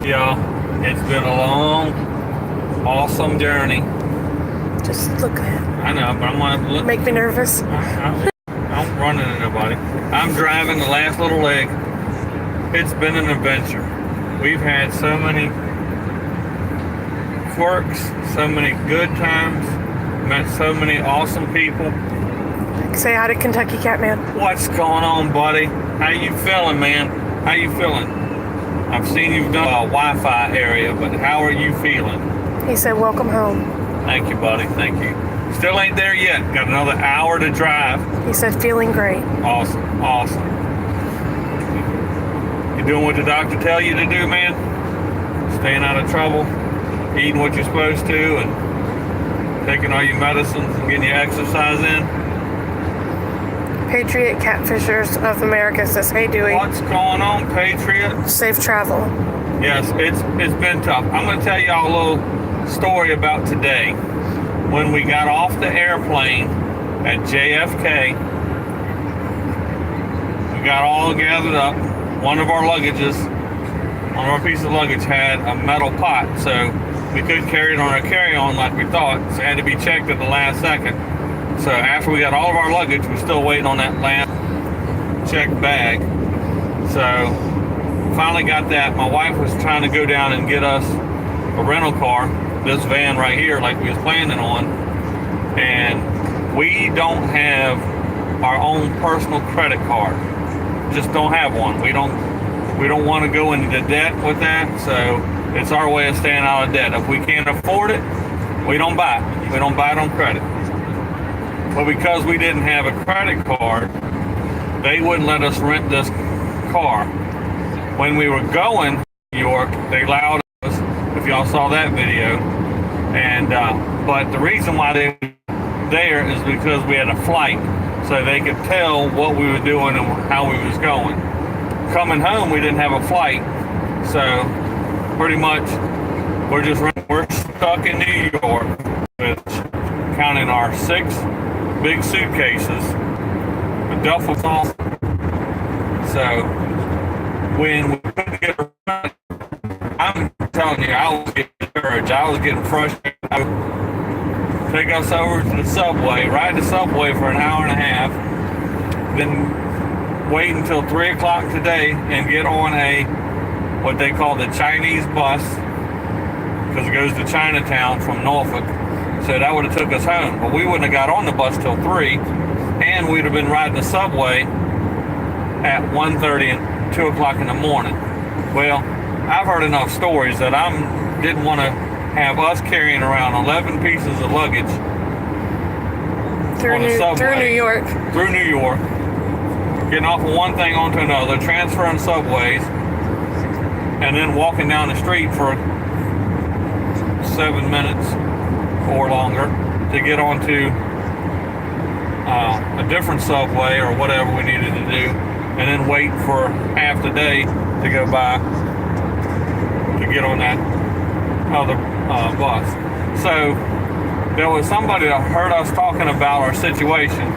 Yeah, it's been a long, awesome journey. Just look at I know, but I'm gonna it. look. Make me nervous. I'm running into nobody. I'm driving the last little leg. It's been an adventure. We've had so many quirks, so many good times, met so many awesome people. Say hi to Kentucky Catman. What's going on, buddy? How you feeling, man? How you feeling? I've seen you've done a Wi-Fi area, but how are you feeling? He said, welcome home. Thank you, buddy. Thank you. Still ain't there yet. Got another hour to drive. He said, feeling great. Awesome. Awesome. You doing what the doctor tell you to do, man? Staying out of trouble, eating what you're supposed to, and taking all your medicines and getting your exercise in? Patriot Catfishers of America says, hey, Dewey. What's going on, Patriot? Safe travel. Yes, it's been tough. I'm going to tell y'all a little story about today. When we got off the airplane at JFK, we got all gathered up. One of our pieces of luggage had a metal pot, so we couldn't carry it on our carry-on like we thought, so it had to be checked at the last second. So after we got all of our luggage, we're still waiting on that last checked bag. So finally got that. My wife was trying to go down and get us a rental car, this van right here, like we was planning on. And we don't have our own personal credit card. Just don't have one. We don't want to go into debt with that, so it's our way of staying out of debt. If we can't afford it, we don't buy it. We don't buy it on credit. But because we didn't have a credit card, they wouldn't let us rent this car. When we were going to New York, they allowed us, if y'all saw that video. And but the reason why they were there is because we had a flight, so they could tell what we were doing and how we was going. Coming home, we didn't have a flight, so pretty much we're stuck in New York, which, counting our 6 big suitcases, a duffel bag. So when we couldn't get a ride, I'm telling you, I was getting discouraged. I was getting frustrated. I would take us over to the subway, ride the subway for an hour and a half, then wait until 3 o'clock today and get on what they call the Chinese bus, because it goes to Chinatown from Norfolk. So that would have took us home, but we wouldn't have got on the bus till 3, and we'd have been riding the subway at 1:30 and 2 o'clock in the morning. Well, I've heard enough stories that I didn't want to have us carrying around 11 pieces of luggage Through New York. Through New York, getting off of one thing onto another, transferring subways, and then walking down the street for 7 minutes or longer to get onto a different subway or whatever we needed to do, and then wait for half the day to go by to get on that other bus. So there was somebody that heard us talking about our situation,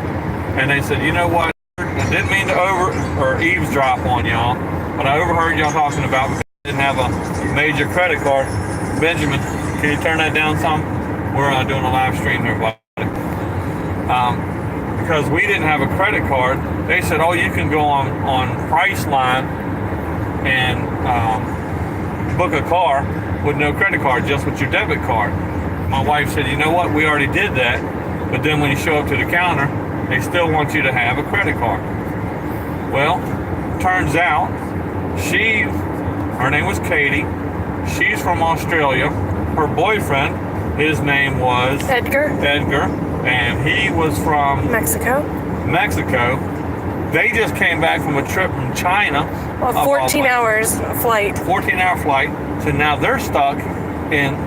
and they said, you know what, I didn't mean to eavesdrop on y'all, but I overheard y'all talking about because we didn't have a major credit card. Benjamin, can you turn that down some? We're doing a live stream here, buddy. Because we didn't have a credit card, they said, oh, you can go on Priceline and book a car with no credit card, just with your debit card. My wife said, you know what, we already did that, but then when you show up to the counter, they still want you to have a credit card. Well, turns out, her name was Katie, she's from Australia, her boyfriend, his name was Edgar, and he was from Mexico. They just came back from a trip from China. Well, 14 hours flight. 14-hour flight. So now they're stuck in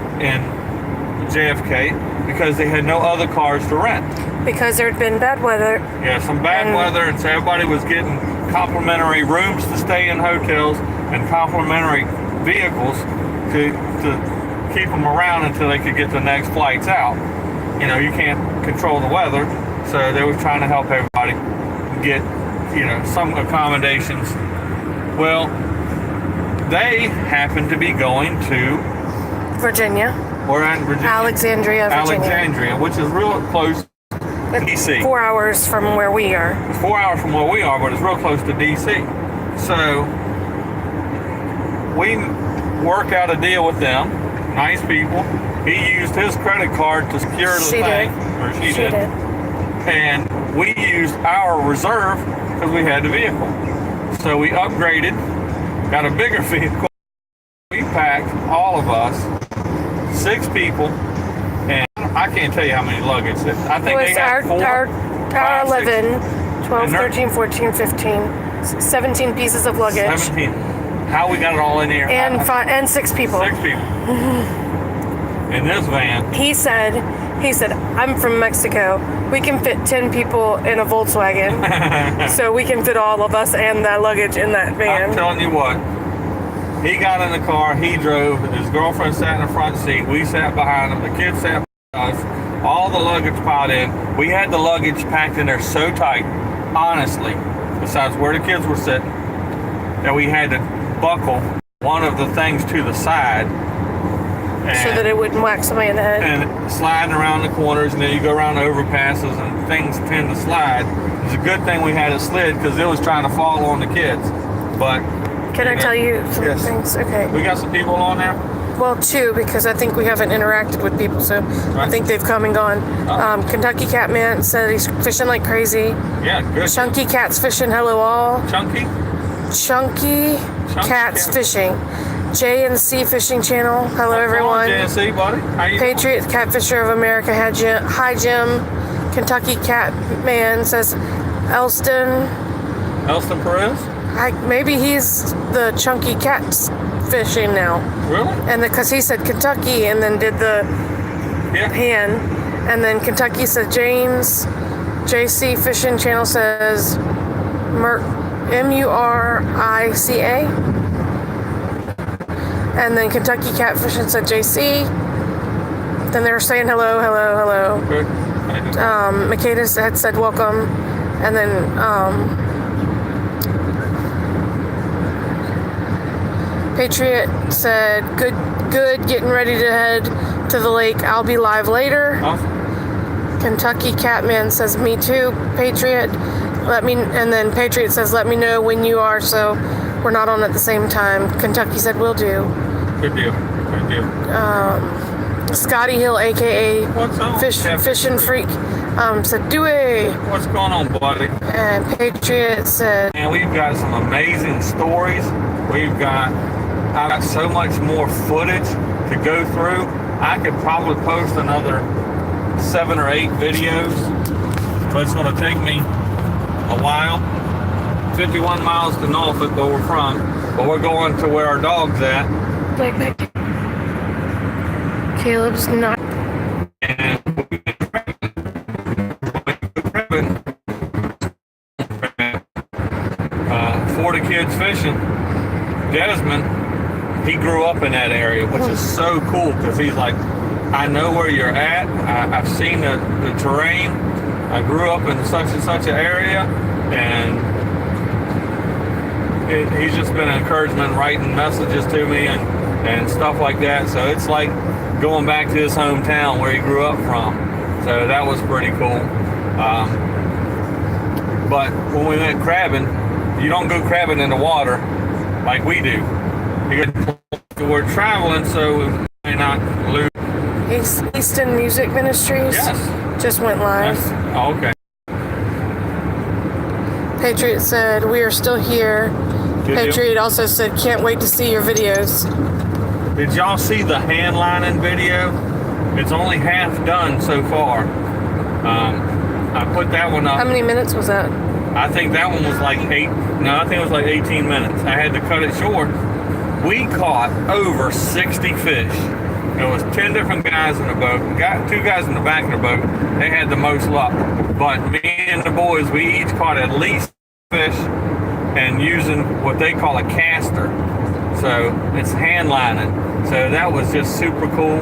JFK because they had no other cars to rent. Because there had been bad weather. Yeah, some bad weather, and so everybody was getting complimentary rooms to stay in hotels and complimentary vehicles to keep them around until they could get the next flights out. You know, you can't control the weather, so they were trying to help everybody get, some accommodations. Well, they happened to be going to, Virginia. we're in Virginia, Alexandria, Virginia. Alexandria, which is real close to DC. 4 hours from where we are. It's 4 hours from where we are, but it's real close to DC. So we work out a deal with them. Nice people. He used his credit card to secure the She thing, did. or she She did. did. And we used our reserve because we had the vehicle. So we upgraded, got a bigger vehicle. We packed, all of us, 6 people, and I can't tell you how many luggage. I It think they was had our 5, 6, 11, 12, And they're- 13, 14, 15, 17 pieces of luggage. 17. How we got it all in here? And 6 people. 6 people. In this van. He said, I'm from Mexico. We can fit 10 people in a Volkswagen. So we can fit all of us and that luggage in that I'm van. telling you what. He got in the car, he drove, his girlfriend sat in the front seat, we sat behind him, the kids sat behind us, all the luggage piled in. We had the luggage packed in there so tight, honestly, besides where the kids were sitting, that we had to buckle one of the things to the side. So that it wouldn't whack somebody in the head. And sliding around the corners, and then you go around the overpasses, and things tend to slide. It's a good thing we had it slid because it was trying to fall on the kids. But Can I tell you some Yes. things? Okay. we got some people on there. Well, 2, because I think we haven't interacted with people, so I Right. think they've come and gone. Kentucky Catman said he's fishing like crazy. Yeah, good. Chunky Cat's fishing. Hello all. Chunky. Chunky Cat's Cat. fishing. J&C Fishing Channel. Hello everyone. JNC, buddy. How you doing? Patriot Catfisher of America. Hi Jim. Kentucky Catman says Elston. Elston Perez? Maybe he's the Chunky Cat's fishing now. Really? And because he said Kentucky and then did the Yeah. hand. And then Kentucky said James. JC Fishing Channel says Murica. And then Kentucky Catfishing said JC. Then they were saying hello, hello, hello. Good. How you doing? Makeda had said welcome. And then Patriot said good, getting ready to head to the lake. I'll be live later. Awesome. Kentucky Catman says me too. Patriot, and then Patriot says let me know when you are so we're not on at the same time. Kentucky said will do. Good deal. Good deal. Scotty Hill, aka What's on? Fishing Freak, said do it. What's going on, buddy? And Patriot said And we've got some amazing stories. I've got so much more footage to go through. I could probably post another 7 or 8 videos, but it's going to take me a while. 51 miles to Norfolk, where we're from, but we're going to where our dog's at. like Caleb's not. And 40 kids fishing. Desmond, he grew up in that area, which is so cool because he's like, I know where you're at. I've seen the terrain. I grew up in such and such an area, and he's just been an encouragement, writing messages to me and stuff like that. So it's like going back to his hometown where he grew up from. So that was pretty cool. But when we went crabbing, you don't go crabbing in the water like we do. We're traveling, so we may not lose. Easton Music Ministries Yes. just went live. Oh, okay. Patriot said we are still here. Good deal. Patriot also said can't wait to see your videos. Did y'all see the hand lining video? It's only half done so far. I put that one up. How many minutes was that? I think that one was like 18 minutes. I had to cut it short. We caught over 60 fish. There was 10 different guys in the boat. Got 2 guys in the back of the boat. They had the most luck. But me and the boys, we each caught at least fish and using what they call a caster. So it's hand lining. So that was just super cool.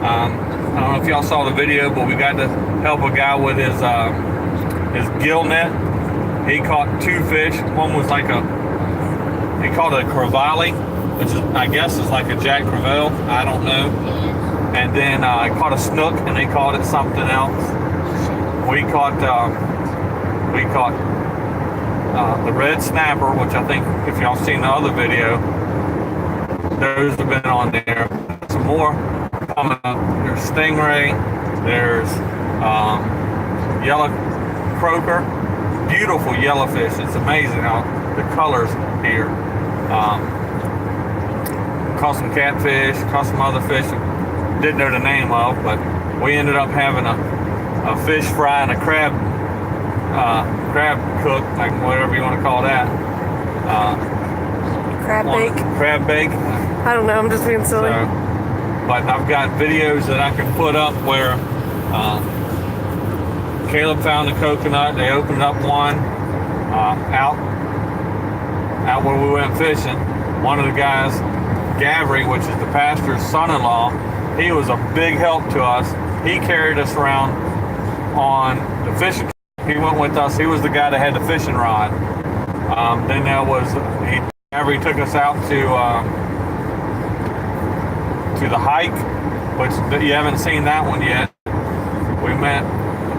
I don't know if y'all saw the video, but we got to help a guy with his gill net. He caught 2 fish. One was like he called it a crevalle, which is, I guess is like a Jack Crevalle. I don't know. And then I caught a snook, and they called it something else. We caught the red snapper, which I think if y'all seen the other video, those have been on there. Some more coming up. There's stingray. There's yellow croaker. Beautiful yellowfish. It's amazing how the colors here. Caught some catfish. Caught some other fish. Didn't know the name of, but we ended up having a fish fry and a crab cook, like whatever you want to call that. Crab bake. Crab bake. I don't know. I'm just being silly. So, but I've got videos that I can put up where Caleb found a coconut. They opened up one out where we went fishing. One of the guys, Gavry, which is the pastor's son-in-law, he was a big help to us. He carried us around on the fishing. He went with us. He was the guy that had the fishing rod. Then there was Gavry took us out to the hike, which you haven't seen that one yet. We met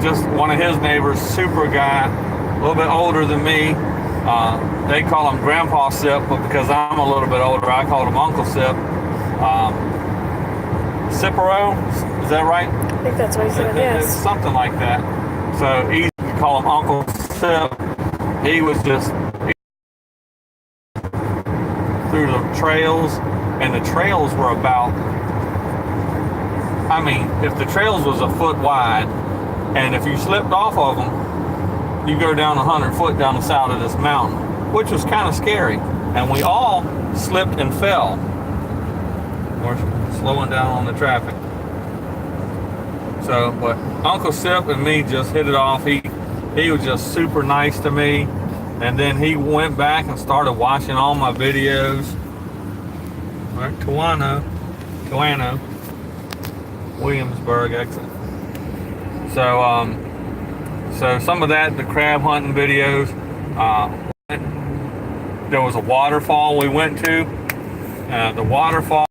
just one of his neighbors, super guy, a little bit older than me. They call him Grandpa Sip, but because I'm a little bit older, I called him Uncle Sip. Cipero, is that right? I think that's what he said, yes. It's something like that. So easy to call him Uncle Sip. He was just through the trails, and the trails were about, I mean, if the trails was a foot wide, and if you slipped off of them, you go down 100 foot down the side of this mountain, which was kind of scary. And we all slipped and fell. We're slowing down on the traffic. So, but Uncle Sip and me just hit it off. He was just super nice to me. And then he went back and started watching all my videos. Right, Tuano, Williamsburg exit. So, so some of that, the crab hunting videos. There was a waterfall we went to. The waterfall,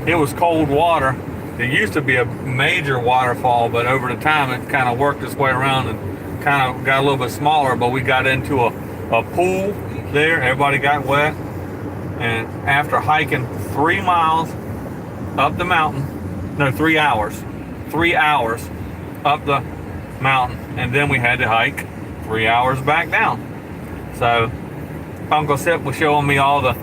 it was cold water. It used to be a major waterfall, but over the time it kind of worked its way around and kind of got a little bit smaller. But we got into a pool there. Everybody got wet. And after hiking 3 miles up the mountain, no, 3 hours up the mountain, and then we had to hike 3 hours back down. So Uncle Sip was showing me all the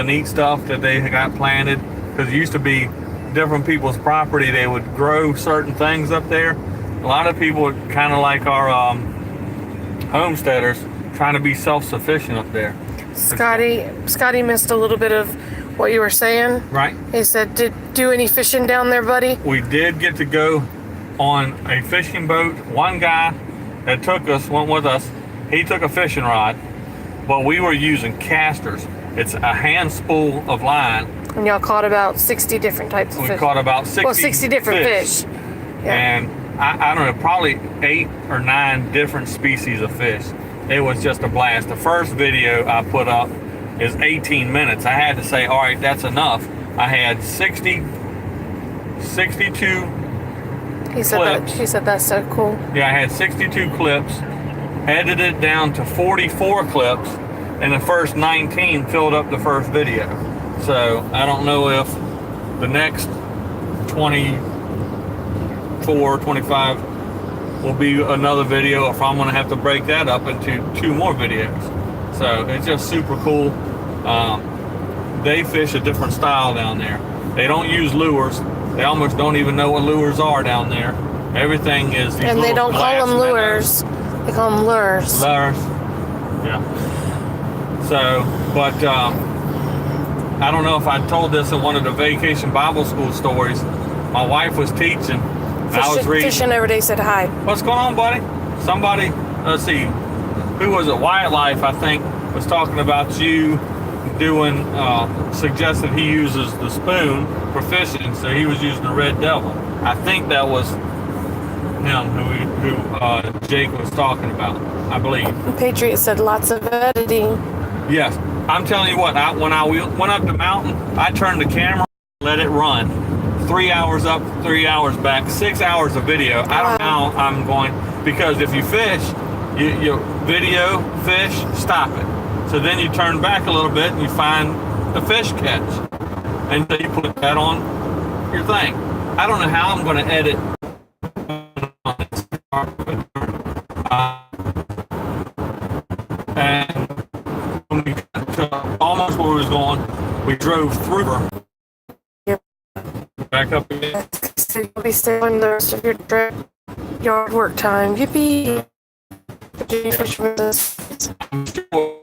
neat stuff that they got planted, because it used to be different people's property. They would grow certain things up there. A lot of people would kind of like our homesteaders trying to be self-sufficient up there. Scotty missed a little bit of what you were saying. Right. He said, "Did do any fishing down there, buddy?" We did get to go on a fishing boat. One guy that went with us. He took a fishing rod, but we were using casters. It's a hand spool of line. And y'all caught about 60 different types of fish. We caught about 60 different fish. Yeah. And I don't know, probably 8 or 9 different species of fish. It was just a blast. The first video I put up is 18 minutes. I had to say, all right, that's enough. I had 62 He said that's so cool. Yeah, I had 62 clips, edited it down to 44 clips, and the first 19 filled up the first video. So I don't know if the next 24, 25 will be another video, if I'm going to have to break that up into 2 more videos. So it's just super cool. They fish a different style down there. They don't use lures. They almost don't even know what lures are down there. Everything is these, and they don't call them lures. They call them lures. Lures. Yeah. So, but I don't know if I told this in one of the Vacation Bible School stories. My wife was teaching. I was reading. Fishing every day said hi. What's going on, buddy? Somebody, let's see, who was it? Wyatt Life, I think, was talking about you doing, suggested he uses the spoon for fishing, so he was using the Red Devil. I think that was him who Jake was talking about, I believe. Patriot said lots of editing. Yes, I'm telling you what, when I went up the mountain, I turned the camera, let it run. 3 hours up, 3 hours back, 6 hours of video. I don't know how I'm going, because if you fish, you video, fish, stop it. So then you turn back a little bit and you find the fish catch. And so you put that on your thing. I don't know how I'm going to edit. And when we got to almost where we was going, we drove through her. Yep. Back up again. So you'll be sailing the rest of your trip, yard work time. Yippee! Did you fish with us? I'm sure